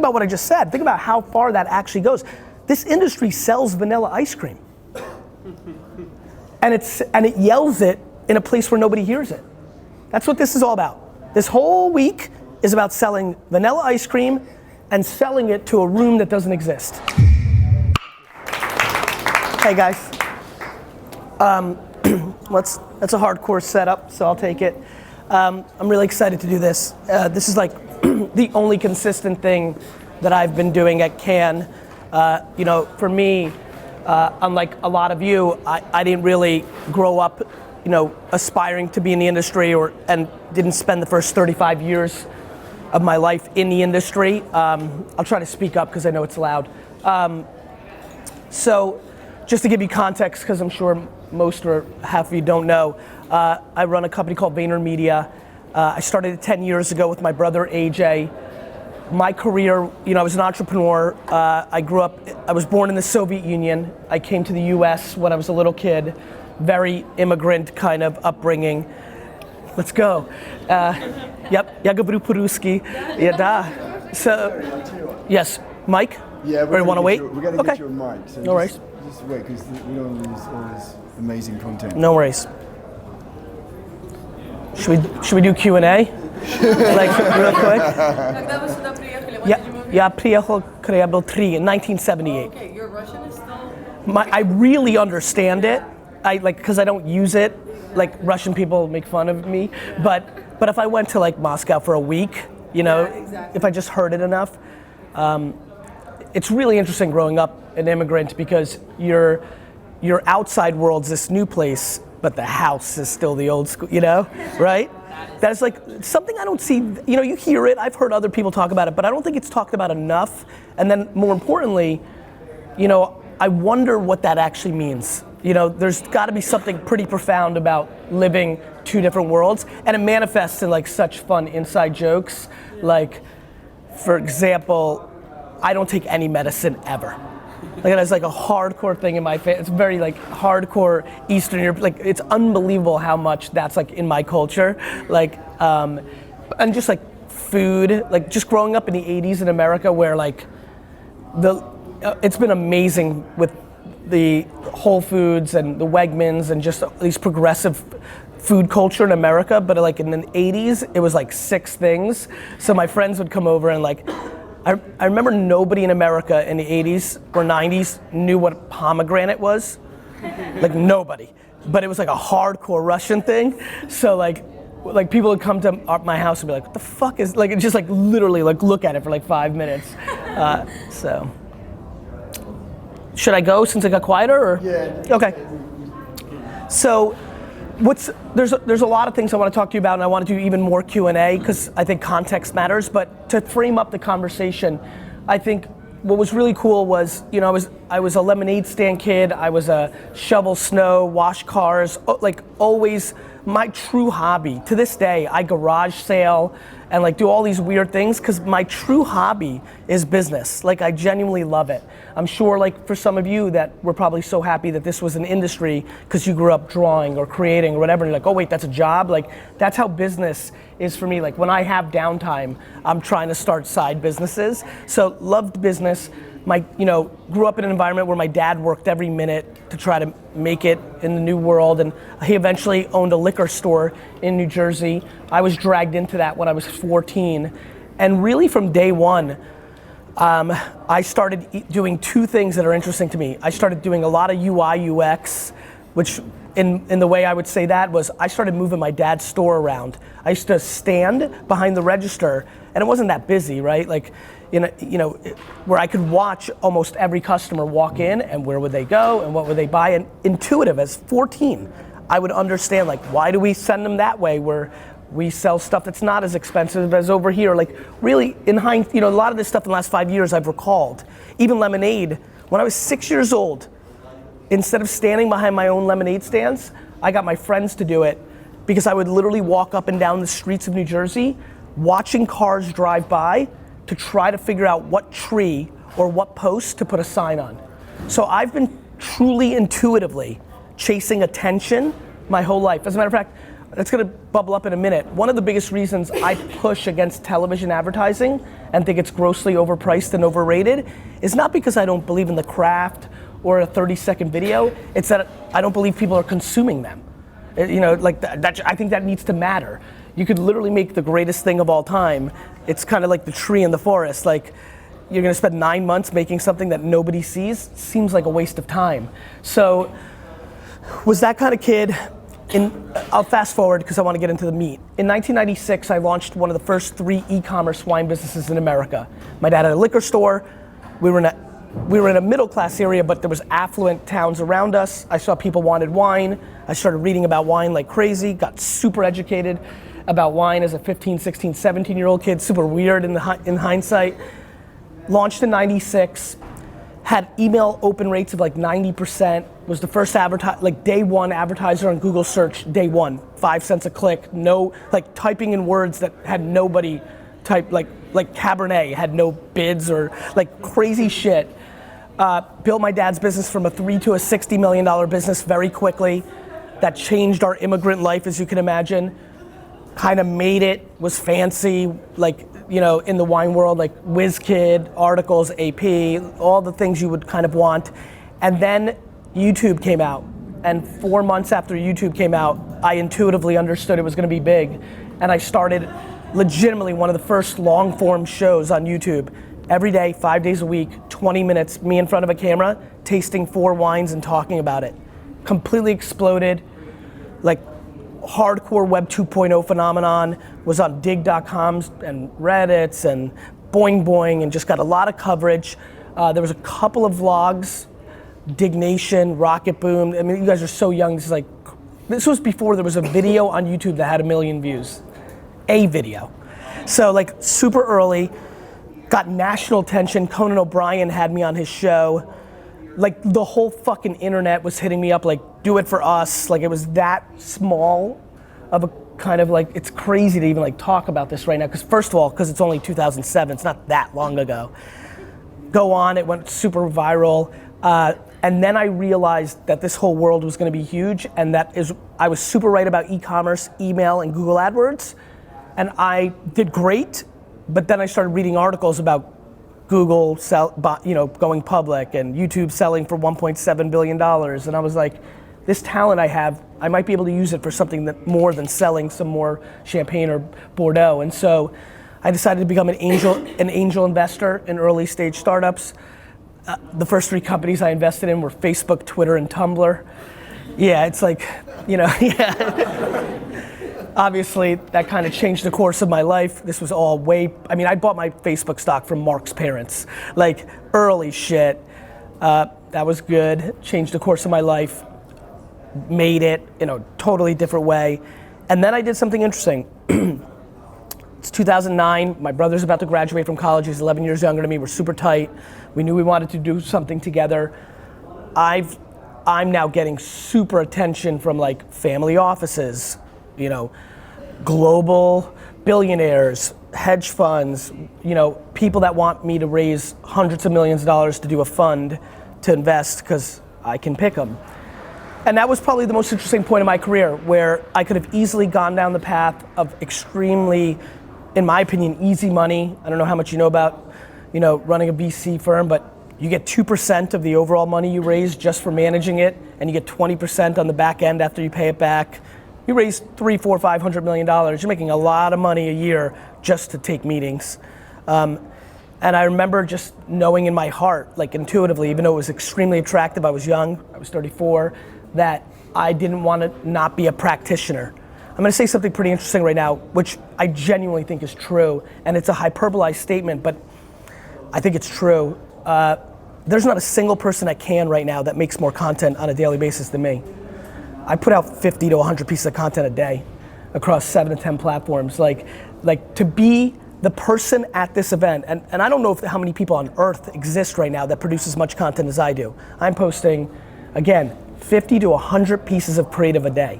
about what I just said. Think about how far that actually goes. This industry sells vanilla ice cream. And it yells it in a place where nobody hears it. That's what this is all about. This whole week is about selling vanilla ice cream and selling it to a room that doesn't exist. Hey guys. That's a hardcore setup, so I'll take it. I'm really excited to do this. This is like the only consistent thing that I've been doing at Cannes. You know, for me, unlike a lot of you, I didn't really grow up, you know, aspiring to be in the industry and didn't spend the first 35 years of my life in the industry. I'll try to speak up because I know it's loud. So just to give you context, because I'm sure most or half of you don't know, I run a company called VaynerMedia. I started it 10 years ago with my brother AJ. My career, you know, I was an entrepreneur. I was born in the Soviet Union. I came to the US when I was a little kid. Very immigrant kind of upbringing. Let's go. Yep, ja говорю по-русски. Yeah, da. So, yes, Mike? Yeah, or you want to wait? We're going to get you a mic. So no worries. Just wait, because we don't lose all this amazing content. No worries. Should we do Q&A? Like, real quick? Я приехал, когда я был 3 in 1978. Okay, your Russian is still... I really understand it. Because I don't use it. Like, Russian people make fun of me. But if I went to like Moscow for a week, you know, Yeah, exactly. if I just heard it enough, it's really interesting growing up an immigrant because your outside world's this new place, but the house is still the old school, you know, right? That's like something I don't see, you know, you hear it, I've heard other people talk about it, but I don't think it's talked about enough. And then more importantly, you know, I wonder what that actually means. You know, there's gotta be something pretty profound about living two different worlds, and it manifests in like such fun inside jokes. Like, for example, I don't take any medicine ever. Like, that's like a hardcore thing in my family. It's very like hardcore Eastern Europe. Like, it's unbelievable how much that's like in my culture. Like, and just like food, like just growing up in the 80s in America where like it's been amazing with the Whole Foods and the Wegmans and just these progressive food culture in America, but like in the 80s, it was like 6 things. So my friends would come over and like, I remember nobody in America in the 80s or 90s knew what pomegranate was. Like nobody. But it was like a hardcore Russian thing. So like people would come to my house and be like, what the fuck is, like, just like literally like look at it for like 5 minutes. So. Should I go since it got quieter or? Yeah. Okay. So there's a lot of things I want to talk to you about, and I want to do even more Q&A because I think context matters, but to frame up the conversation, I think what was really cool was, you know, I was a lemonade stand kid, I was a shovel snow, wash cars, like always my true hobby. To this day, I garage sale and like do all these weird things because my true hobby is business. Like I genuinely love it. I'm sure like for some of you that were probably so happy that this was an industry because you grew up drawing or creating or whatever, and you're like, oh wait, that's a job? Like that's how business is for me. Like when I have downtime, I'm trying to start side businesses. So loved business. Grew up in an environment where my dad worked every minute to try to make it in the new world, and he eventually owned a liquor store in New Jersey. I was dragged into that when I was 14, and really from day one, I started doing 2 things that are interesting to me. I started doing a lot of UI, UX, which in the way I would say that was I started moving my dad's store around. I used to stand behind the register, and it wasn't that busy, right? Like, you know, where I could watch almost every customer walk in and where would they go and what would they buy, and intuitive as 14, I would understand like, why do we send them that way where we sell stuff that's not as expensive as over here? Like really in hindsight, you know, a lot of this stuff in the last 5 years I've recalled. Even lemonade, when I was 6 years old, instead of standing behind my own lemonade stands, I got my friends to do it because I would literally walk up and down the streets of New Jersey watching cars drive by to try to figure out what tree or what post to put a sign on. So I've been truly intuitively chasing attention my whole life. As a matter of fact, It's gonna bubble up in a minute. One of the biggest reasons I push against television advertising and think it's grossly overpriced and overrated is not because I don't believe in the craft or a 30-second video, it's that I don't believe people are consuming them. Like I think that needs to matter. You could literally make the greatest thing of all time. It's kind of like the tree in the forest. Like, you're gonna spend 9 months making something that nobody sees, seems like a waste of time. So, was that kind of kid. I'll fast forward because I want to get into the meat. In 1996, I launched one of the first 3 e-commerce wine businesses in America. My dad had a liquor store. We were in a middle class area, but there was affluent towns around us. I saw people wanted wine. I started reading about wine like crazy, got super educated about wine as a 15, 16, 17-year-old kid, super weird in hindsight. Launched in 96. Had email open rates of like 90%, was the first day one advertiser on Google search, day one, 5 cents a click, no, like typing in words that had nobody type, like Cabernet had no bids or like crazy shit. Built my dad's business from a $3 to a $60 million business very quickly. That changed our immigrant life, as you can imagine. Kind of made it, was fancy, like, in the wine world, like WizKid, articles, AP, all the things you would kind of want. And then YouTube came out. And 4 months after YouTube came out, I intuitively understood it was gonna be big. And I started legitimately one of the first long form shows on YouTube. Every day, 5 days a week, 20 minutes, me in front of a camera, tasting 4 wines and talking about it. Completely exploded, like hardcore Web 2.0 phenomenon, was on dig.coms and Reddits and Boing Boing and just got a lot of coverage. There was a couple of vlogs, Dig Nation, Rocket Boom. I mean, you guys are so young, this was before there was a video on YouTube that had 1 million views. A video. So like super early, got national attention. Conan O'Brien had me on his show. Like the whole fucking internet was hitting me up like, do it for us. Like it was that small of a kind of like, it's crazy to even like talk about this right now. Cause first of all, cause it's only 2007, it's not that long ago. Go on, it went super viral. And then I realized that this whole world was gonna be huge and I was super right about e-commerce, email, and Google AdWords. And I did great, but then I started reading articles about Google going public and YouTube selling for $1.7 billion. And I was like, this talent I have, I might be able to use it for something that more than selling some more champagne or Bordeaux. And so I decided to become an angel investor in early stage startups. The first 3 companies I invested in were Facebook, Twitter, and Tumblr. Yeah, it's like, yeah. Obviously, that kind of changed the course of my life. This was all I bought my Facebook stock from Mark's parents. Like, early shit. That was good, changed the course of my life. Made it in a totally different way. And then I did something interesting. It's 2009, my brother's about to graduate from college, he's 11 years younger than me, we're super tight. We knew we wanted to do something together. I'm now getting super attention from like family offices, global billionaires, hedge funds, people that want me to raise hundreds of millions of dollars to do a fund to invest because I can pick them. And that was probably the most interesting point in my career where I could have easily gone down the path of extremely, in my opinion, easy money. I don't know how much you know about, running a VC firm, but you get 2% of the overall money you raise just for managing it, and you get 20% on the back end after you pay it back. You raise $300, $400, $500 million, you're making a lot of money a year just to take meetings. And I remember just knowing in my heart, like intuitively, even though it was extremely attractive, I was young, I was 34, that I didn't want to not be a practitioner. I'm gonna say something pretty interesting right now, which I genuinely think is true, and it's a hyperbolized statement, but I think it's true. There's not a single person at Cannes right now that makes more content on a daily basis than me. I put out 50 to 100 pieces of content a day across 7 to 10 platforms. Like to be the person at this event, and I don't know how many people on earth exist right now that produce as much content as I do. I'm posting, again, 50 to 100 pieces of creative a day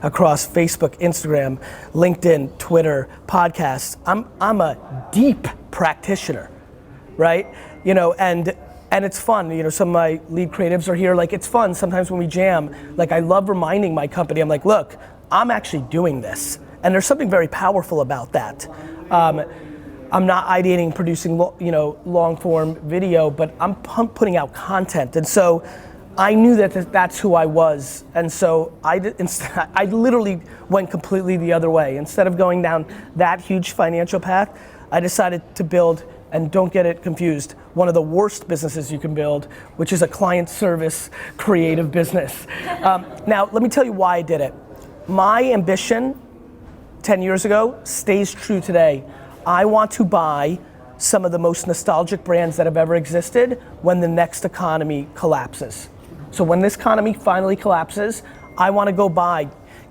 across Facebook, Instagram, LinkedIn, Twitter, podcasts. I'm a deep practitioner, right? And it's fun, some of my lead creatives are here, like it's fun sometimes when we jam. Like I love reminding my company, I'm like, look, I'm actually doing this. And there's something very powerful about that. I'm not ideating, producing long form video, but I'm putting out content. And so I knew that that's who I was. And so I literally went completely the other way. Instead of going down that huge financial path, I decided to build, and don't get it confused, one of the worst businesses you can build, which is a client service creative business. Now, let me tell you why I did it. My ambition 10 years ago stays true today. I want to buy some of the most nostalgic brands that have ever existed when the next economy collapses. So when this economy finally collapses, I want to go buy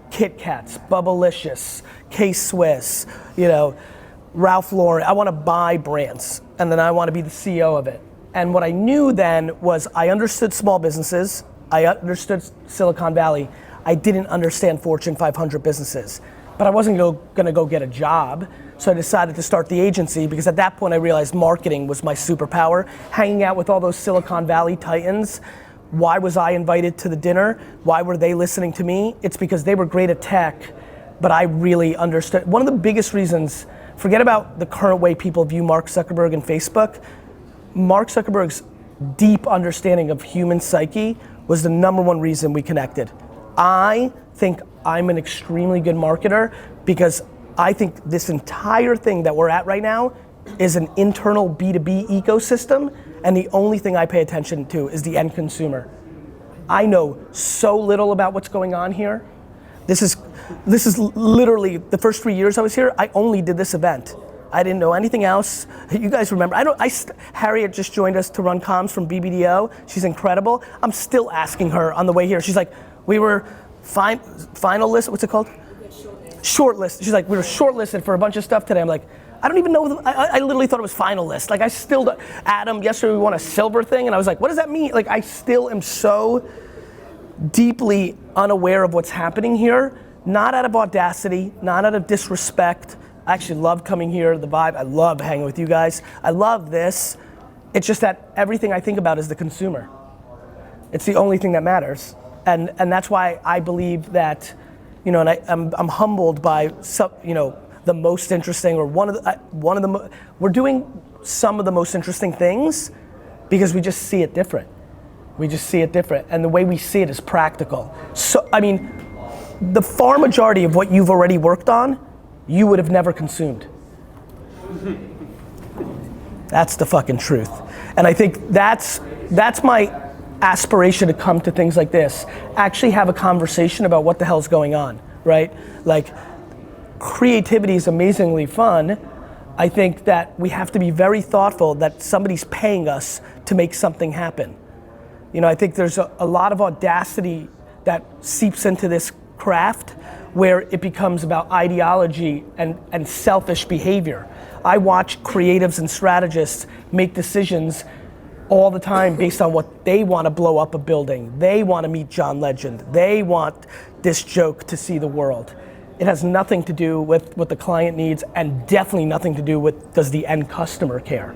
Kit Kats, Bubblicious, K-Swiss, Ralph Lauren. I want to buy brands, and then I want to be the CEO of it. And what I knew then was I understood small businesses, I understood Silicon Valley. I didn't understand Fortune 500 businesses, but I wasn't gonna go get a job. So I decided to start the agency because at that point I realized marketing was my superpower. Hanging out with all those Silicon Valley titans. Why was I invited to the dinner? Why were they listening to me? It's because they were great at tech, but I really understood. One of the biggest reasons, forget about the current way people view Mark Zuckerberg and Facebook. Mark Zuckerberg's deep understanding of human psyche was the #1 reason we connected. I think I'm an extremely good marketer because I think this entire thing that we're at right now is an internal B2B ecosystem, and the only thing I pay attention to is the end consumer. I know so little about what's going on here. This is literally the first 3 years I was here, I only did this event. I didn't know anything else. You guys remember, Harriet just joined us to run comms from BBDO. She's incredible. I'm still asking her on the way here. She's like, we were finalist, what's it called? Shortlist. She's like, we were shortlisted for a bunch of stuff today. I'm like, I don't even know, I literally thought it was finalist. Like Adam, yesterday we won a silver thing, and I was like, what does that mean? Like, I still am so deeply unaware of what's happening here, not out of audacity, not out of disrespect. I actually love coming here, the vibe, I love hanging with you guys. I love this. It's just that everything I think about is the consumer. It's the only thing that matters. And that's why I believe that, and I'm humbled by the most interesting, or we're doing some of the most interesting things because we just see it different. We just see it different, and the way we see it is practical. So, I mean, the far majority of what you've already worked on, you would have never consumed. That's the fucking truth. And I think that's my aspiration to come to things like this. Actually have a conversation about what the hell's going on, right? Like, creativity is amazingly fun. I think that we have to be very thoughtful that somebody's paying us to make something happen. I think there's a lot of audacity that seeps into this craft where it becomes about ideology and selfish behavior. I watch creatives and strategists make decisions all the time based on what they want to blow up a building. They want to meet John Legend. They want this joke to see the world. It has nothing to do with what the client needs, and definitely nothing to do with does the end customer care.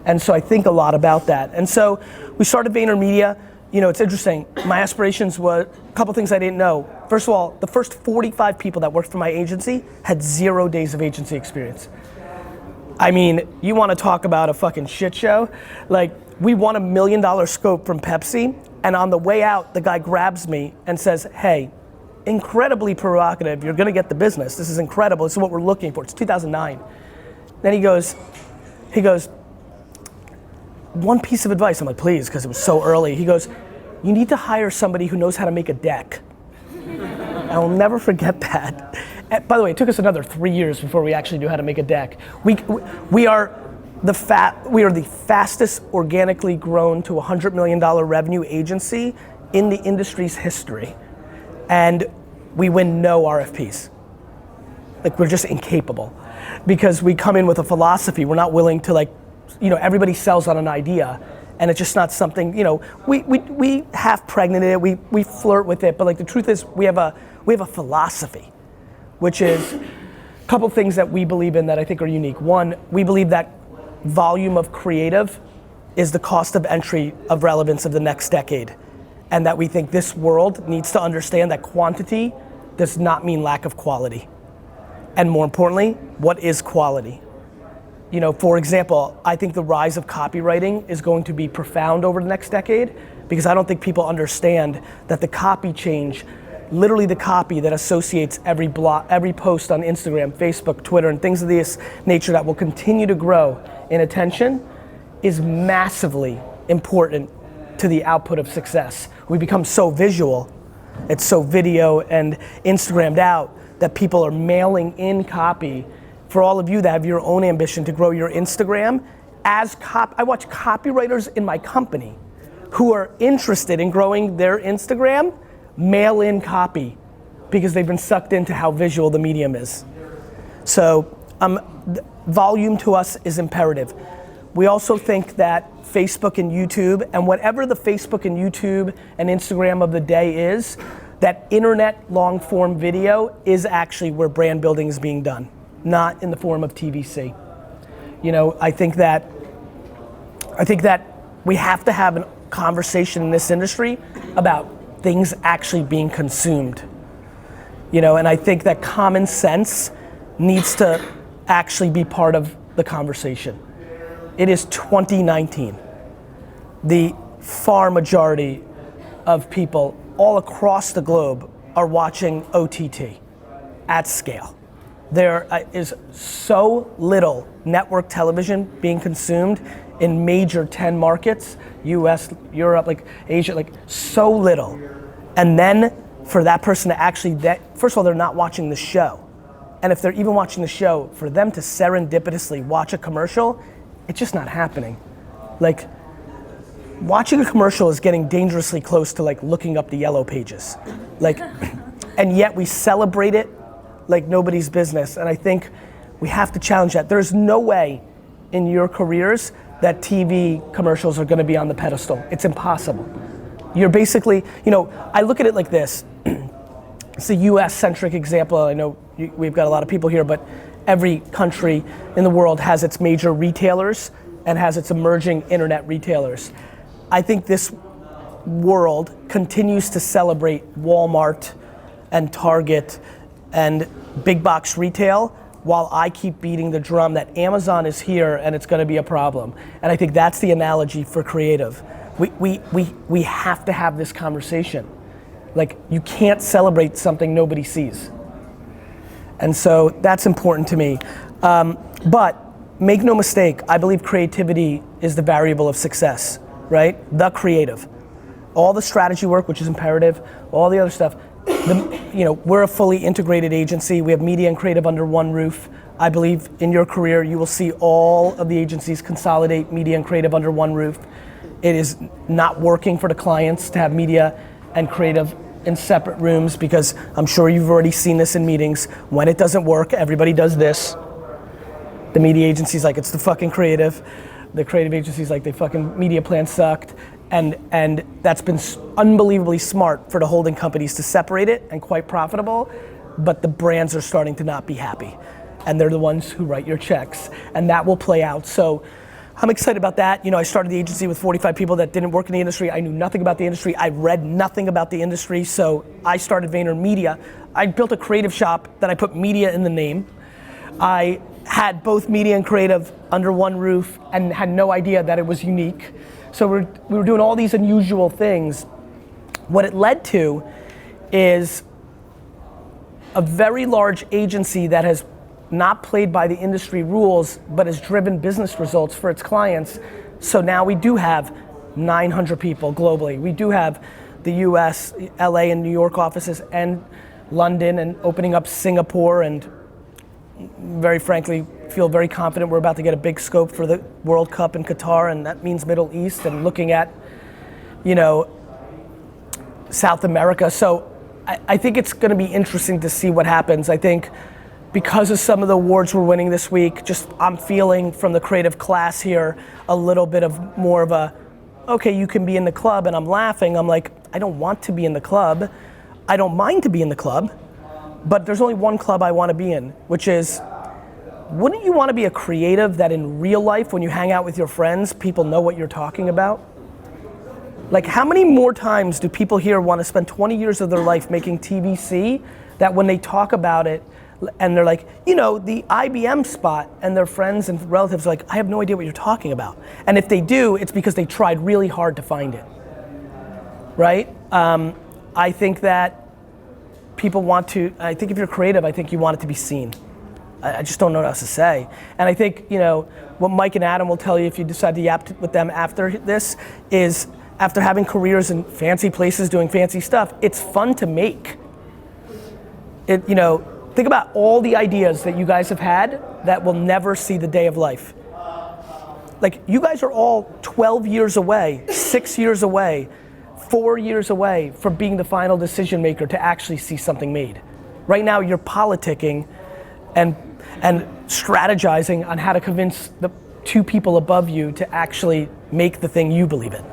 And so I think a lot about that. And so we started VaynerMedia. It's interesting. My aspirations were a couple things I didn't know. First of all, the first 45 people that worked for my agency had 0 days of agency experience. I mean, you want to talk about a fucking shit show? Like, we won $1 million scope from Pepsi, and on the way out, the guy grabs me and says, hey, incredibly provocative, you're gonna get the business. This is incredible, this is what we're looking for. It's 2009. Then he goes, one piece of advice. I'm like, please, because it was so early. He goes, you need to hire somebody who knows how to make a deck. I will never forget that. And by the way, it took us another 3 years before we actually knew how to make a deck. We are the fastest organically grown to $100 million revenue agency in the industry's history. And we win no RFPs. Like, we're just incapable. Because we come in with a philosophy, we're not willing to everybody sells on an idea, and it's just not something, we half pregnant it, we flirt with it, but the truth is we have a philosophy, which is a couple things that we believe in that I think are unique. One, we believe that volume of creative is the cost of entry of relevance of the next decade, and that we think this world needs to understand that quantity does not mean lack of quality. And more importantly, what is quality? You know, for example, I think the rise of copywriting is going to be profound over the next decade, because I don't think people understand that the copy change, literally the copy that associates every post on Instagram, Facebook, Twitter, and things of this nature that will continue to grow in attention, is massively important to the output of success. We become so visual, it's so video and Instagrammed out, that people are mailing in copy. For all of you that have your own ambition to grow your Instagram, I watch copywriters in my company who are interested in growing their Instagram mail in copy because they've been sucked into how visual the medium is. So volume to us is imperative. We also think that Facebook and YouTube, and whatever the Facebook and YouTube and Instagram of the day is, that internet long form video is actually where brand building is being done, not in the form of TVC. You know, I think that we have to have a conversation in this industry about things actually being consumed. You know, and I think that common sense needs to actually be part of the conversation. It is 2019. The far majority of people all across the globe are watching OTT at scale. There is so little network television being consumed in major 10 markets, US, Europe, like Asia, like so little. And then for that person to actually, first of all, they're not watching the show. And if they're even watching the show, for them to serendipitously watch a commercial, it's just not happening. Like, watching a commercial is getting dangerously close to like looking up the yellow pages. Like, and yet we celebrate it like nobody's business. And I think we have to challenge that. There's no way in your careers that TV commercials are gonna be on the pedestal. It's impossible. You're basically, you know, I look at it like this. It's a US-centric example. I know we've got a lot of people here, but every country in the world has its major retailers and has its emerging internet retailers. I think this world continues to celebrate Walmart and Target and big box retail, while I keep beating the drum that Amazon is here and it's gonna be a problem. And I think that's the analogy for creative. We have to have this conversation. Like, you can't celebrate something nobody sees. And so that's important to me. But make no mistake, I believe creativity is the variable of success, right? The creative. All the strategy work, which is imperative, all the other stuff. You know, we're a fully integrated agency. We have media and creative under one roof. I believe in your career, you will see all of the agencies consolidate media and creative under one roof. It is not working for the clients to have media and creative in separate rooms, because I'm sure you've already seen this in meetings. When it doesn't work, everybody does this. The media agency's like, it's the fucking creative. The creative agency's like, the fucking media plan sucked. And that's been unbelievably smart for the holding companies to separate it, and quite profitable, but the brands are starting to not be happy. And they're the ones who write your checks, and that will play out. So I'm excited about that. You know, I started the agency with 45 people that didn't work in the industry. I knew nothing about the industry. I read nothing about the industry. So I started VaynerMedia. I built a creative shop that I put media in the name. I had both media and creative under one roof and had no idea that it was unique. So we were doing all these unusual things. What it led to is a very large agency that has not played by the industry rules, but has driven business results for its clients. So now we do have 900 people globally. We do have the US, LA and New York offices, and London, and opening up Singapore, and very frankly, feel very confident we're about to get a big scope for the World Cup in Qatar, and that means Middle East, and looking at, you know, South America. So I think it's gonna be interesting to see what happens. I think because of some of the awards we're winning this week, just I'm feeling from the creative class here a little bit of more of a, okay, you can be in the club, and I'm laughing. I'm like, I don't want to be in the club. I don't mind to be in the club, but there's only one club I wanna be in, which is, wouldn't you wanna be a creative that in real life, when you hang out with your friends, people know what you're talking about? Like, how many more times do people here wanna spend 20 years of their life making TVC that when they talk about it, and they're like, you know, the IBM spot, and their friends and relatives are like, I have no idea what you're talking about. And if they do, it's because they tried really hard to find it, right? I think that people want to, I think if you're creative, I think you want it to be seen. I just don't know what else to say. And I think, you know, what Mike and Adam will tell you if you decide to yap with them after this is, after having careers in fancy places doing fancy stuff, it's fun to make. It, you know, think about all the ideas that you guys have had that will never see the day of life. Like, you guys are all 12 years away, 6 years away, 4 years away from being the final decision maker to actually see something made. Right now, you're politicking and strategizing on how to convince the two people above you to actually make the thing you believe in.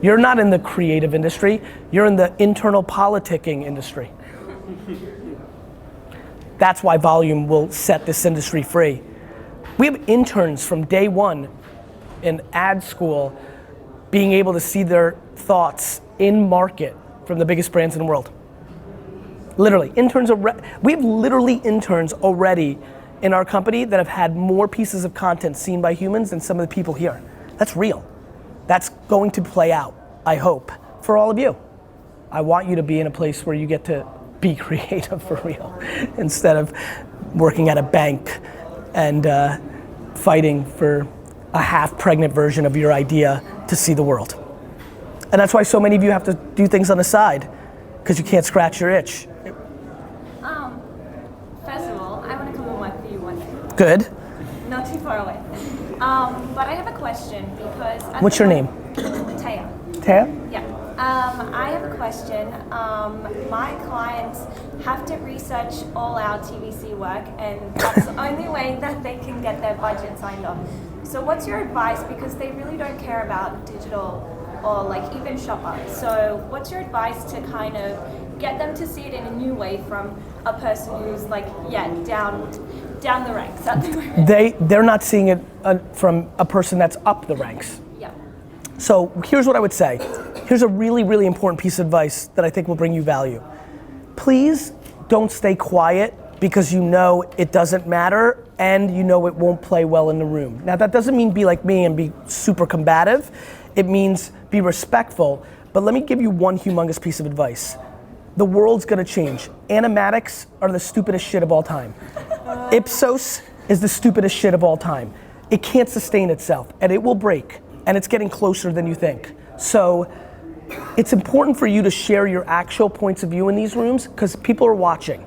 You're not in the creative industry, you're in the internal politicking industry. That's why volume will set this industry free. We have interns from day one in ad school being able to see their thoughts in market from the biggest brands in the world. Literally, we have literally interns already in our company that have had more pieces of content seen by humans than some of the people here. That's real. That's going to play out, I hope, for all of you. I want you to be in a place where you get to be creative for real, instead of working at a bank and fighting for a half-pregnant version of your idea to see the world. And that's why so many of you have to do things on the side, because you can't scratch your itch. First of all, I want to come and work for you one day. Good. Not too far away. But I have a question because... What's your name? Taya. Taya? Yeah. I have a question. My clients have to research all our TVC work, and that's the only way that they can get their budget signed off. So what's your advice? Because they really don't care about digital or like even shopper. So what's your advice to kind of get them to see it in a new way from a person who's like, yeah, down the ranks? They're not seeing it from a person that's up the ranks. Yeah. So here's what I would say. Here's a really, really important piece of advice that I think will bring you value. Please don't stay quiet because you know it doesn't matter and you know it won't play well in the room. Now that doesn't mean be like me and be super combative. It means be respectful, but let me give you one humongous piece of advice. The world's gonna change. Animatics are the stupidest shit of all time. Ipsos is the stupidest shit of all time. It can't sustain itself and it will break, and it's getting closer than you think. So it's important for you to share your actual points of view in these rooms because people are watching.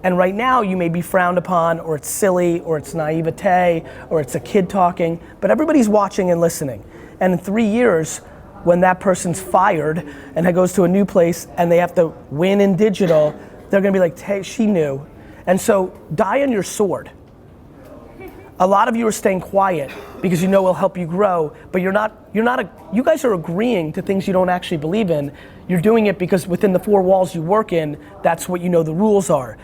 And right now you may be frowned upon, or it's silly, or it's naivete, or it's a kid talking, but everybody's watching and listening. And in 3 years, when that person's fired and goes to a new place and they have to win in digital, they're gonna be like, hey, she knew. And so die on your sword. A lot of you are staying quiet because you know it'll help you grow, but you guys are agreeing to things you don't actually believe in. You're doing it because within the four walls you work in, that's what you know the rules are.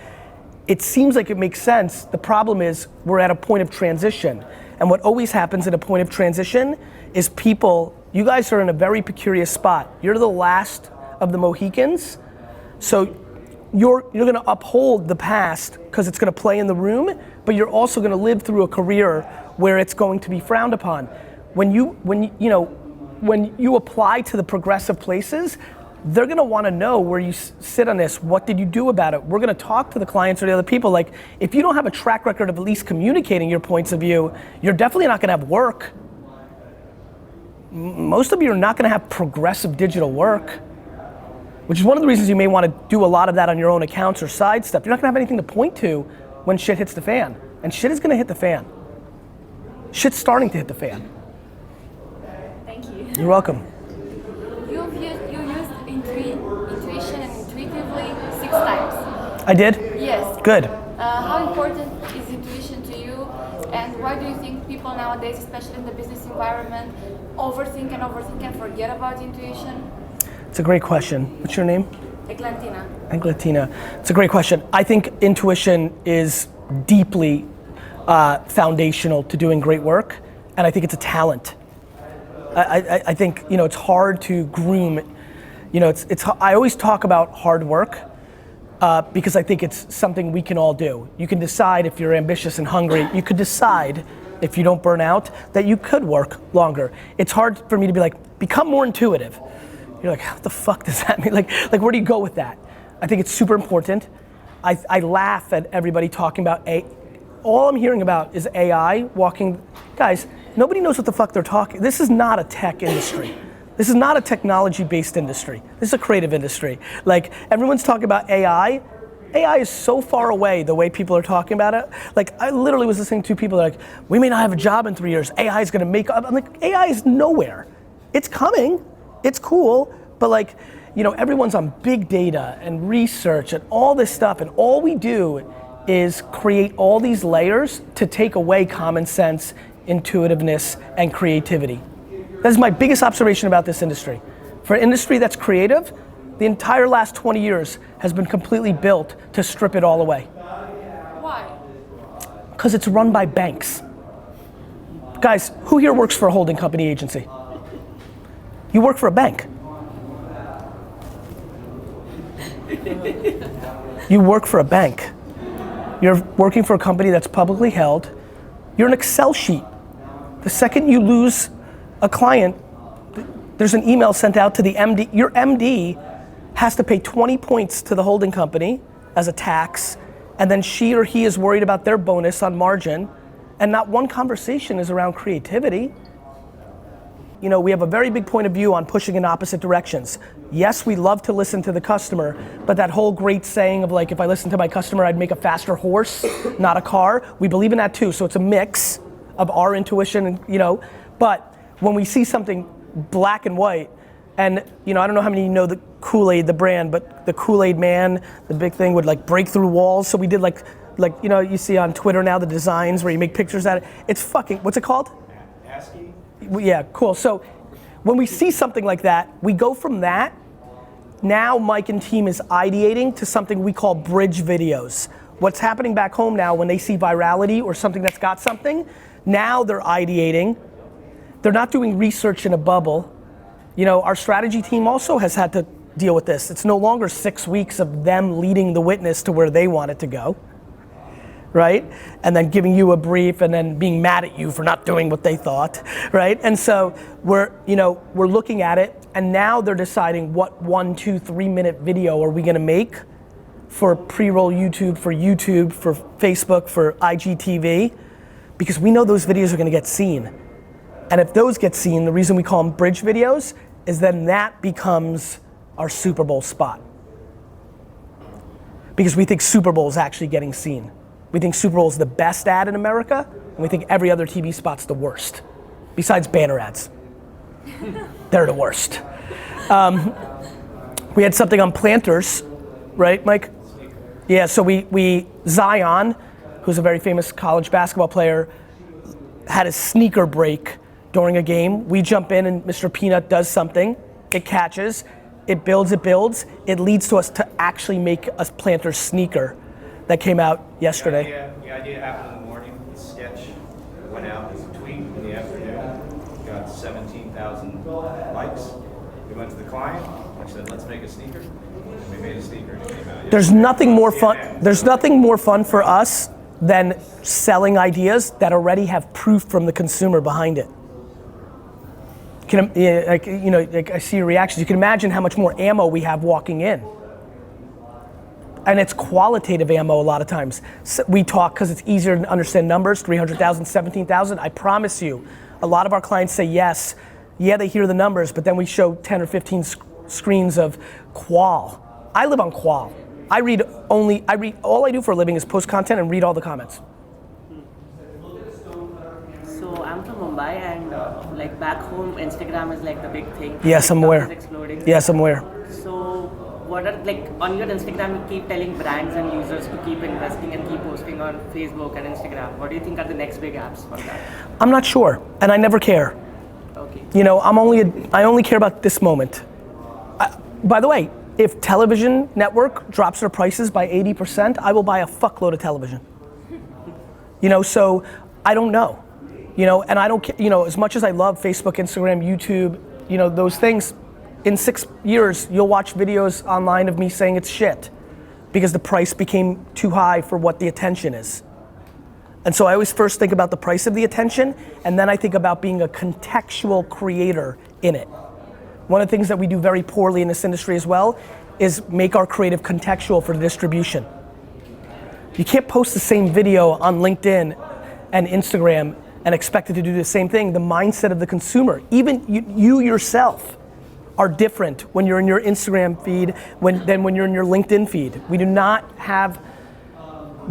It seems like it makes sense. The problem is we're at a point of transition. And what always happens at a point of transition is you guys are in a very precarious spot. You're the last of the Mohicans. So you're gonna uphold the past because it's gonna play in the room, but you're also gonna live through a career where it's going to be frowned upon. When you apply to the progressive places, they're gonna wanna know where you sit on this. What did you do about it? We're gonna talk to the clients or the other people. Like, if you don't have a track record of at least communicating your points of view, you're definitely not gonna have work. Most of you are not gonna have progressive digital work, which is one of the reasons you may wanna do a lot of that on your own accounts or side stuff. You're not gonna have anything to point to when shit hits the fan. And shit is gonna hit the fan. Shit's starting to hit the fan. Thank you. You're welcome. You used intuition and intuitively 6 times. I did? Yes. Good. How important is intuition to you, and why do you think people nowadays, especially in the business environment, overthink and forget about intuition? It's a great question. What's your name? Eglantina. Eglantina. It's a great question. I think intuition is deeply foundational to doing great work, and I think it's a talent. I think it's hard to groom. I always talk about hard work, because I think it's something we can all do. You can decide if you're ambitious and hungry. You could decide if you don't burn out that you could work longer. It's hard for me to be like, become more intuitive. You're like, what the fuck does that mean? Like where do you go with that? I think it's super important. I laugh at everybody talking about all I'm hearing about is AI walking. Guys, nobody knows what the fuck they're talking. This is not a tech industry. This is not a technology-based industry. This is a creative industry. Like, everyone's talking about AI. AI is so far away the way people are talking about it. Like, I literally was listening to people like, we may not have a job in 3 years. AI is gonna make up. I'm like, AI is nowhere. It's coming, it's cool, but like, you know, everyone's on big data and research and all this stuff, and all we do is create all these layers to take away common sense, intuitiveness, and creativity. That's my biggest observation about this industry. For an industry that's creative, the entire last 20 years has been completely built to strip it all away. Why? Because it's run by banks. Guys, who here works for a holding company agency? You work for a bank. You work for a bank. You're working for a company that's publicly held. You're an Excel sheet. The second you lose a client, there's an email sent out to the MD. Your MD has to pay 20 points to the holding company as a tax, and then she or he is worried about their bonus on margin, and not one conversation is around creativity. You know, we have a very big point of view on pushing in opposite directions. Yes, we love to listen to the customer, but that whole great saying of like, if I listen to my customer, I'd make a faster horse, not a car. We believe in that too, so it's a mix of our intuition and, you know, but when we see something black and white, and you know, I don't know how many of you know the Kool-Aid, the brand, but the Kool-Aid man, the big thing would like break through walls, so we did like, you know, you see on Twitter now the designs where you make pictures at it. It's fucking, what's it called? ASCII? Yeah, cool. So when we see something like that, we go from that. Now Mike and team is ideating to something we call bridge videos. What's happening back home now when they see virality or something that's got something, now they're ideating. They're not doing research in a bubble. You know, our strategy team also has had to deal with this. It's no longer 6 weeks of them leading the witness to where they want it to go, right? And then giving you a brief and then being mad at you for not doing what they thought, right? And so we're looking at it, and now they're deciding what 1, 2, 3 minute video are we gonna make for pre-roll YouTube, for Facebook, for IGTV, because we know those videos are gonna get seen. And if those get seen, the reason we call them bridge videos is then that becomes our Super Bowl spot. Because we think Super Bowl is actually getting seen. We think Super Bowl is the best ad in America, and we think every other TV spot's the worst, besides banner ads. They're the worst. We had something on planters, right, Mike? Yeah, so Zion, who's a very famous college basketball player, had a sneaker break during a game. We jump in and Mr. Peanut does something, it catches, it builds, it leads to us to actually make a planter sneaker that came out yesterday. The idea happened in the morning. The sketch went out as a tweet in the afternoon. Got 17,000 likes. We went to the client. I said, let's make a sneaker. And we made a sneaker and it came out. There's nothing more fun. There's nothing more fun for us than selling ideas that already have proof from the consumer behind it. Like I see your reactions. You can imagine how much more ammo we have walking in. And it's qualitative ammo a lot of times. So we talk because it's easier to understand numbers, 300,000, 17,000. I promise you, a lot of our clients say yes. Yeah, they hear the numbers, but then we show 10 or 15 screens of qual. I live on qual. All I do for a living is post content and read all the comments. So I'm from Mumbai, and like back home, Instagram is like the big thing. Yes, I'm aware. It's exploding. Yes, I'm aware. So what are, like, on your Instagram, you keep telling brands and users to keep investing and keep posting on Facebook and Instagram. What do you think are the next big apps for that? I'm not sure, and I never care. Okay. You know, I only care about this moment. By the way, if television network drops their prices by 80%, I will buy a fuckload of television. You know, so I don't know. You know, and I don't care, you know, as much as I love Facebook, Instagram, YouTube, you know, those things, in 6 years, you'll watch videos online of me saying it's shit. because the price became too high for what the attention is. And so I always first think about the price of the attention, and then I think about being a contextual creator in it. One of the things that we do very poorly in this industry as well is make our creative contextual for the distribution. You can't post the same video on LinkedIn and Instagram and expect it to do the same thing. The mindset of the consumer, even you yourself, are different when you're in your Instagram feed than when you're in your LinkedIn feed. We do not have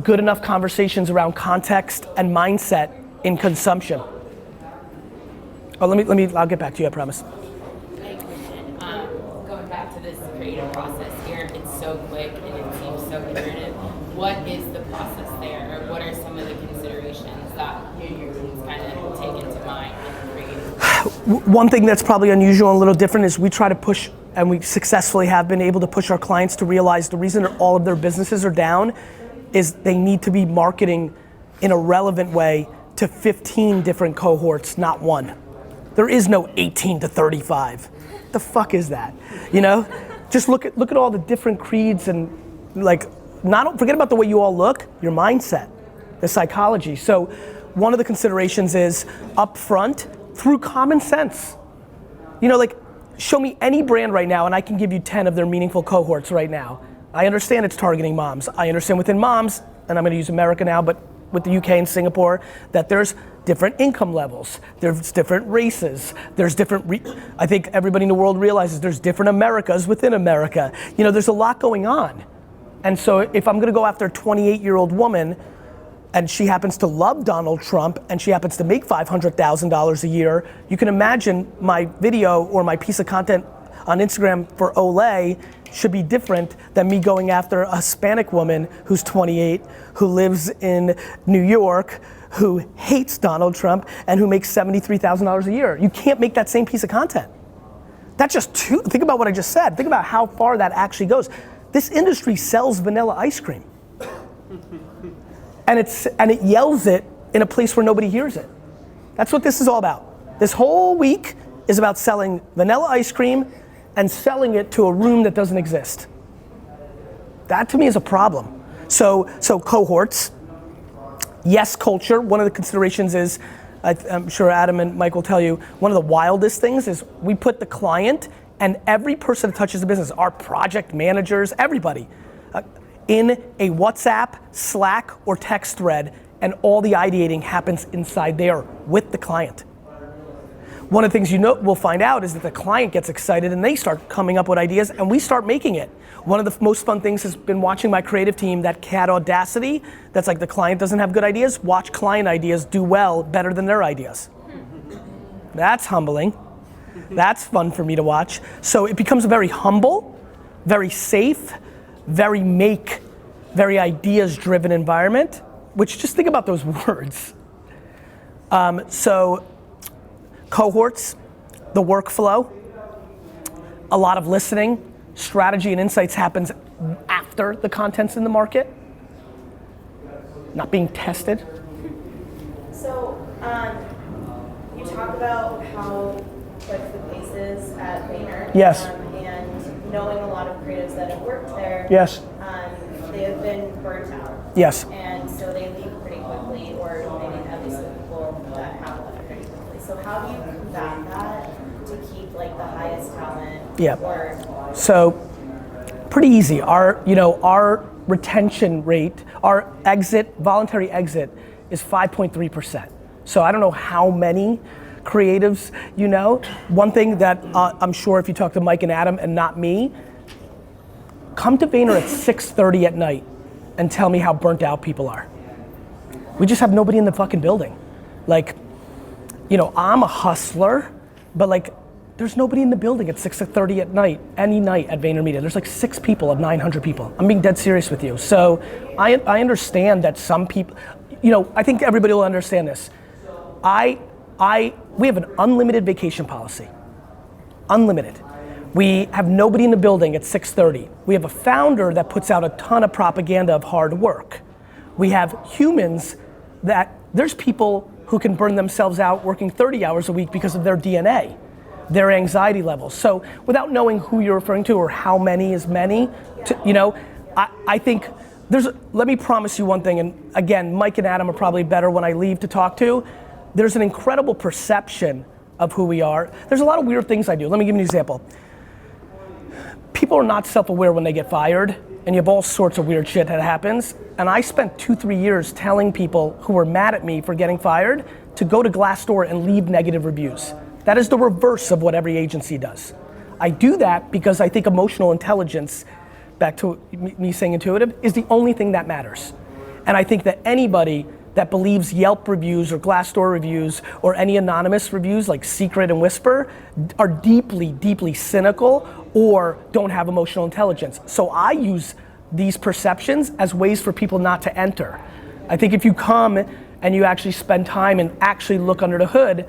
good enough conversations around context and mindset in consumption. Oh, I'll get back to you, I promise. Hey, Christian, going back to this creative process here, it's so quick and it seems so iterative. What is the process there, or what are some of the considerations that your teams kind of take into mind in creating? One thing that's probably unusual and a little different is we try to push, and we successfully have been able to push our clients to realize the reason all of their businesses are down is they need to be marketing in a relevant way to 15 different cohorts, not one. There is no 18 to 35. The fuck is that? You know? Just look at all the different creeds and forget about the way you all look, your mindset, the psychology. So one of the considerations is upfront through common sense. You know, show me any brand right now and I can give you 10 of their meaningful cohorts right now. I understand it's targeting moms. I understand within moms, and I'm gonna use America now, but with the UK and Singapore, that there's different income levels, there's different races, there's different, I think everybody in the world realizes there's different Americas within America. You know, there's a lot going on. And so if I'm gonna go after a 28-year-old woman and she happens to love Donald Trump and she happens to make $500,000 a year, you can imagine my video or my piece of content on Instagram for Olay should be different than me going after a Hispanic woman who's 28, who lives in New York, who hates Donald Trump, and who makes $73,000 a year. You can't make that same piece of content. That's just too, think about what I just said. Think about how far that actually goes. This industry sells vanilla ice cream. And it yells it in a place where nobody hears it. That's what this is all about. This whole week is about selling vanilla ice cream and selling it to a room that doesn't exist. That to me is a problem. So cohorts, yes, culture. One of the considerations is, I'm sure Adam and Mike will tell you, one of the wildest things is we put the client and every person that touches the business, our project managers, everybody, in a WhatsApp, Slack, or text thread, and all the ideating happens inside there with the client. One of the things we'll find out is that the client gets excited and they start coming up with ideas and we start making it. One of the most fun things has been watching my creative team, that cat audacity, that's like the client doesn't have good ideas, watch client ideas do well, better than their ideas. That's humbling. That's fun for me to watch. So it becomes a very humble, very safe, very ideas-driven environment, which just think about those words. So cohorts, the workflow, a lot of listening, strategy and insights happens after the content's in the market, not being tested. So, you talk about how quick the pace is at Vayner. Yes. And knowing a lot of creatives that have worked there. Yes. They have been burnt out. Yes. And so they leave pretty quickly, or maybe at least the people that have left pretty quickly. So how do you combat that to keep the highest talent? Yeah. Or so pretty easy. Our retention rate, our voluntary exit is 5.3%. So I don't know how many creatives you know. One thing that I'm sure if you talk to Mike and Adam and not me, come to Vayner at 6:30 at night and tell me how burnt out people are. We just have nobody in the fucking building. I'm a hustler, but there's nobody in the building at 6:30 at night, any night at VaynerMedia. There's 6 people of 900 people. I'm being dead serious with you. So I understand that some people, I think everybody will understand this. We have an unlimited vacation policy. Unlimited. We have nobody in the building at 6:30. We have a founder that puts out a ton of propaganda of hard work. We have humans there's people who can burn themselves out working 30 hours a week because of their DNA, their anxiety levels. So without knowing who you're referring to or how many is many, I think let me promise you one thing, and again, Mike and Adam are probably better when I leave to talk to. There's an incredible perception of who we are. There's a lot of weird things I do. Let me give you an example. People are not self-aware when they get fired, and you have all sorts of weird shit that happens. And I spent 2-3 years telling people who were mad at me for getting fired to go to Glassdoor and leave negative reviews. That is the reverse of what every agency does. I do that because I think emotional intelligence, back to me saying intuitive, is the only thing that matters. And I think that anybody that believes Yelp reviews or Glassdoor reviews or any anonymous reviews like Secret and Whisper are deeply, deeply cynical or don't have emotional intelligence. So I use these perceptions as ways for people not to enter. I think if you come and you actually spend time and actually look under the hood,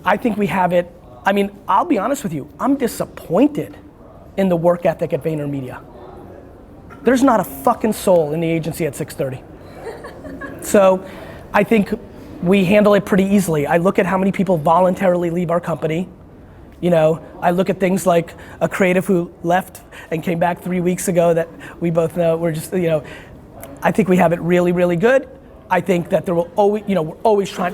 I think we have it. I mean, I'll be honest with you, I'm disappointed in the work ethic at VaynerMedia. There's not a fucking soul in the agency at 6:30. So I think we handle it pretty easily. I look at how many people voluntarily leave our company. You know, I look at things like a creative who left and came back 3 weeks ago that we both know, we're just, you know, I think we have it really, really good. I think that there will always, you know,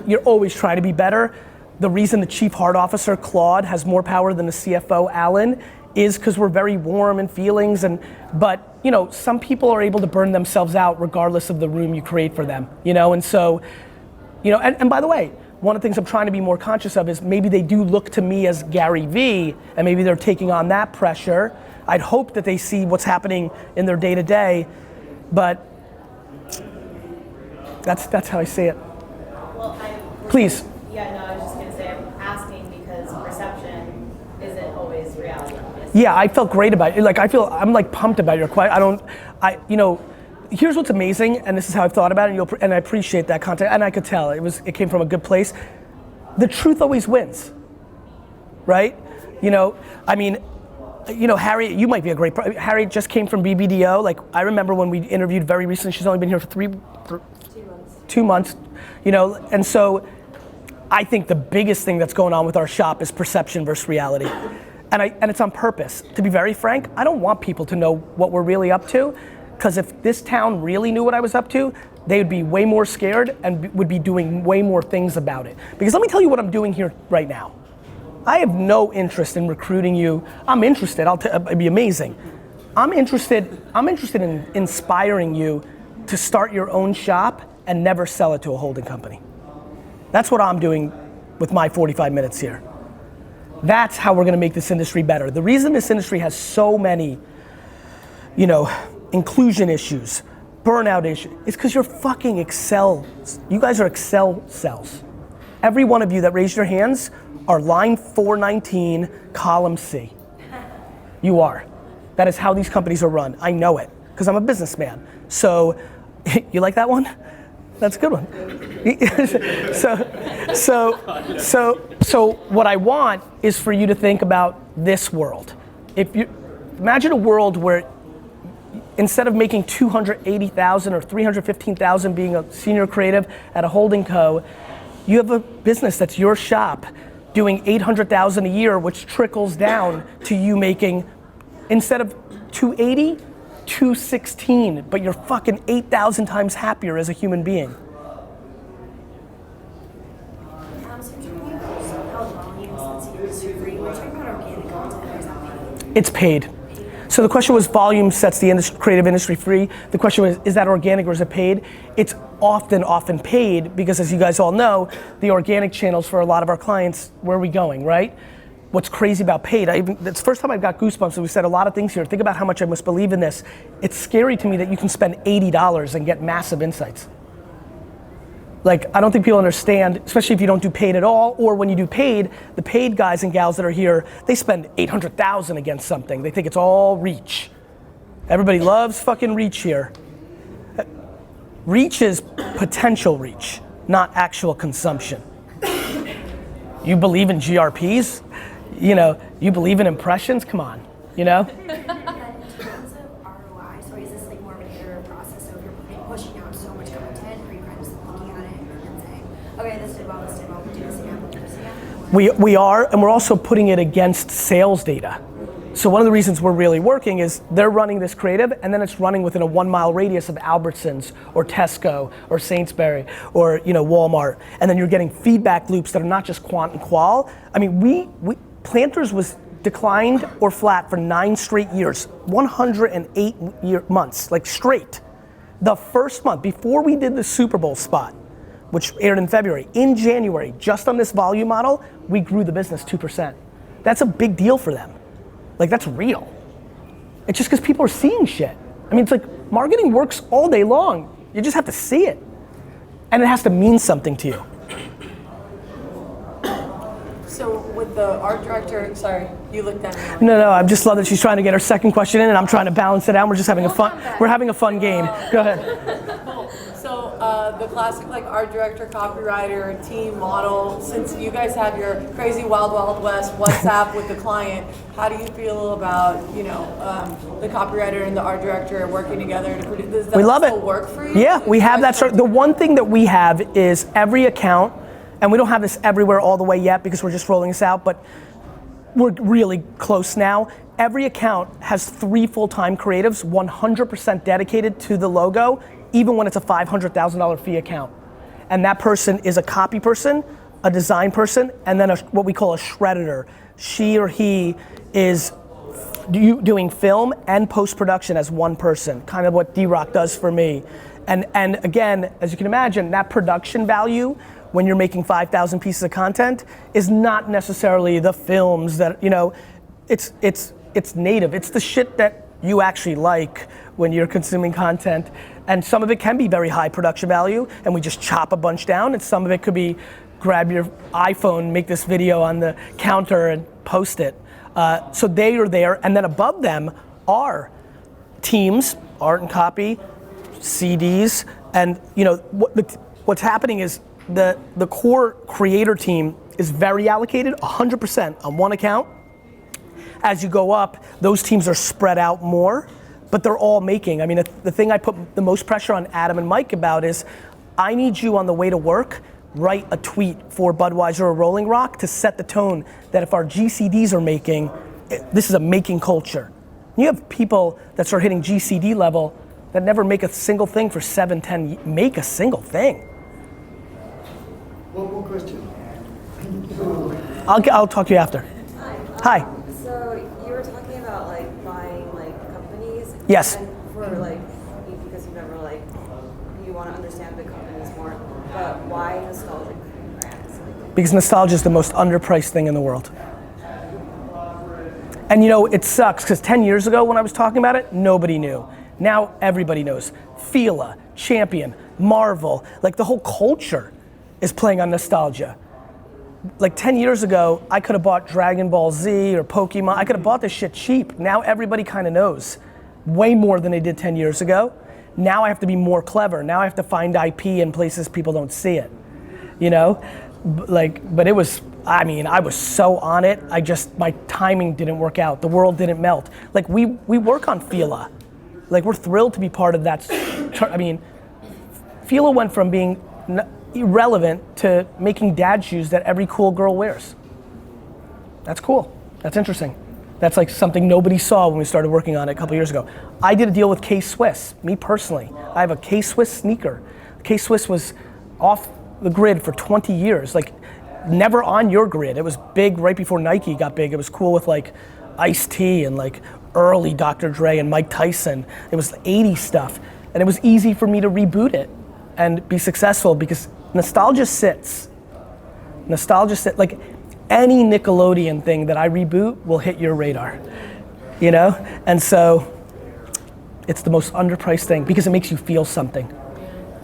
you're always trying to be better. The reason the Chief Heart Officer, Claude, has more power than the CFO, Alan, is because we're very warm in feelings, but you know, some people are able to burn themselves out regardless of the room you create for them, you know, and so, you know, and by the way, one of the things I'm trying to be more conscious of is maybe they do look to me as Garyvee, and maybe they're taking on that pressure. I'd hope that they see what's happening in their day-to-day, but that's how I see it. Well, Please. Yeah, no, I was just gonna say, I'm asking because perception isn't always reality. Yeah, I felt great about it. Like, I'm like pumped about your question. You know, here's what's amazing, and this is how I've thought about it, and I appreciate that content, and I could tell it came from a good place. The truth always wins, right? You know, I mean, you know, Harry, you might be a great, Harry just came from BBDO. Like, I remember when we interviewed very recently, she's only been here for 2 months, you know, and so I think the biggest thing that's going on with our shop is perception versus reality. And it's on purpose. To be very frank, I don't want people to know what we're really up to, because if this town really knew what I was up to, they would be way more scared and would be doing way more things about it. Because let me tell you what I'm doing here right now. I have no interest in recruiting you. I'm interested, it'd be amazing. I'm interested in inspiring you to start your own shop and never sell it to a holding company. That's what I'm doing with my 45 minutes here. That's how we're gonna make this industry better. The reason this industry has so many, you know, inclusion issues, burnout issues, is because you're fucking Excel. You guys are Excel cells. Every one of you that raised your hands are line 419, column C. You are. That is how these companies are run. I know it, because I'm a businessman. So, you like that one? That's a good one. So what I want is for you to think about this world. Imagine a world where instead of making $280,000 or $315,000 being a senior creative at a holding co, you have a business that's your shop doing $800,000 a year, which trickles down to you making, instead of $280,000, $216,000, but you're fucking 8,000 times happier as a human being. So can you sell volumes since you're free? We're talking about organic content, or is that paid? It's paid. So the question was, volume sets the creative industry free. The question was, is that organic or is it paid? It's often paid, because as you guys all know, the organic channels for a lot of our clients, where are we going, right? What's crazy about paid, it's the first time I've got goosebumps, and we said a lot of things here. Think about how much I must believe in this. It's scary to me that you can spend $80 and get massive insights. Like, I don't think people understand, especially if you don't do paid at all, or when you do paid, the paid guys and gals that are here, they spend $800,000 against something. They think it's all reach. Everybody loves fucking reach here. Reach is potential reach, not actual consumption. You believe in GRPs? You know, you believe in impressions? Come on, you know? In terms of ROI, so is this like more of an iterative process? So if you're pushing out so much content, are you kind of just looking at it and saying, okay, this did well, we'll do this again, we'll do this again? We are, and we're also putting it against sales data. So one of the reasons we're really working is they're running this creative and then it's running within a 1 mile radius of Albertsons or Tesco or Sainsbury or Walmart. And then you're getting feedback loops that are not just quant and qual. I mean, we Planters was declined or flat for 9 straight years, 108 months, like straight. The first month, before we did the Super Bowl spot, which aired in February, in January, just on this volume model, we grew the business 2%. That's a big deal for them. Like, that's real. It's just because people are seeing shit. I mean, it's like marketing works all day long. You just have to see it. And it has to mean something to you. So with the art director, sorry, you looked at me. No, I just love that she's trying to get her second question in and I'm trying to balance it out. We're just having we're having a fun game. Go ahead. So the classic like art director, copywriter, team model, since you guys have your crazy wild, wild west WhatsApp with the client, how do you feel about, the copywriter and the art director working together to produce? Does that we love still it. work for you? Yeah, we have that the one thing that we have is every account, and we don't have this everywhere all the way yet because we're just rolling this out, but we're really close now. Every account has 3 full-time creatives, 100% dedicated to the logo, even when it's a $500,000 fee account. And that person is a copy person, a design person, and then what we call a shredder. She or he is doing film and post-production as one person, kind of what D-Rock does for me. And again, as you can imagine, that production value when you're making 5,000 pieces of content is not necessarily the films that, it's native. It's the shit that you actually like when you're consuming content. And some of it can be very high production value and we just chop a bunch down, and some of it could be grab your iPhone, make this video on the counter and post it. So they are there, and then above them are teams, art and copy, CDs, and what's happening is the core creator team is very allocated, 100% on one account. As you go up, those teams are spread out more, but they're all making. I mean, the thing I put the most pressure on Adam and Mike about is, I need you on the way to work, write a tweet for Budweiser or Rolling Rock to set the tone that if our GCDs are making, this is a making culture. You have people that start hitting GCD level that never make a single thing for 7, 10 years. Make a single thing. One more question. I'll talk to you after. Hi. So you were talking about buying companies. Yes. And for because you never you want to understand the companies more, but why nostalgic brands? Because nostalgia is the most underpriced thing in the world. And it sucks because 10 years ago when I was talking about it, nobody knew. Now everybody knows. Fila, Champion, Marvel, the whole culture is playing on nostalgia. 10 years ago, I could have bought Dragon Ball Z or Pokemon. I could have bought this shit cheap. Now everybody kind of knows. Way more than they did 10 years ago. Now I have to be more clever. Now I have to find IP in places people don't see it. But it was, I was so on it. My timing didn't work out. The world didn't melt. We work on Fila. We're thrilled to be part of that. Fila went from being irrelevant to making dad shoes that every cool girl wears. That's cool. That's interesting. That's something nobody saw when we started working on it a couple years ago. I did a deal with K-Swiss, me personally. I have a K-Swiss sneaker. K-Swiss was off the grid for 20 years, never on your grid. It was big right before Nike got big. It was cool with Ice-T and early Dr. Dre and Mike Tyson. It was 80s stuff. And it was easy for me to reboot it and be successful because nostalgia sits. Any Nickelodeon thing that I reboot will hit your radar, And so it's the most underpriced thing because it makes you feel something.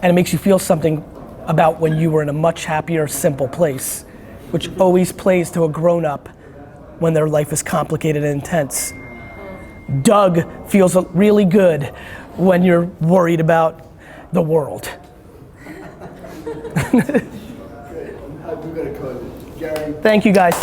And it makes you feel something about when you were in a much happier, simple place, which always plays to a grown-up when their life is complicated and intense. Doug feels really good when you're worried about the world. Good. We've got to close it. Gary. Thank you guys.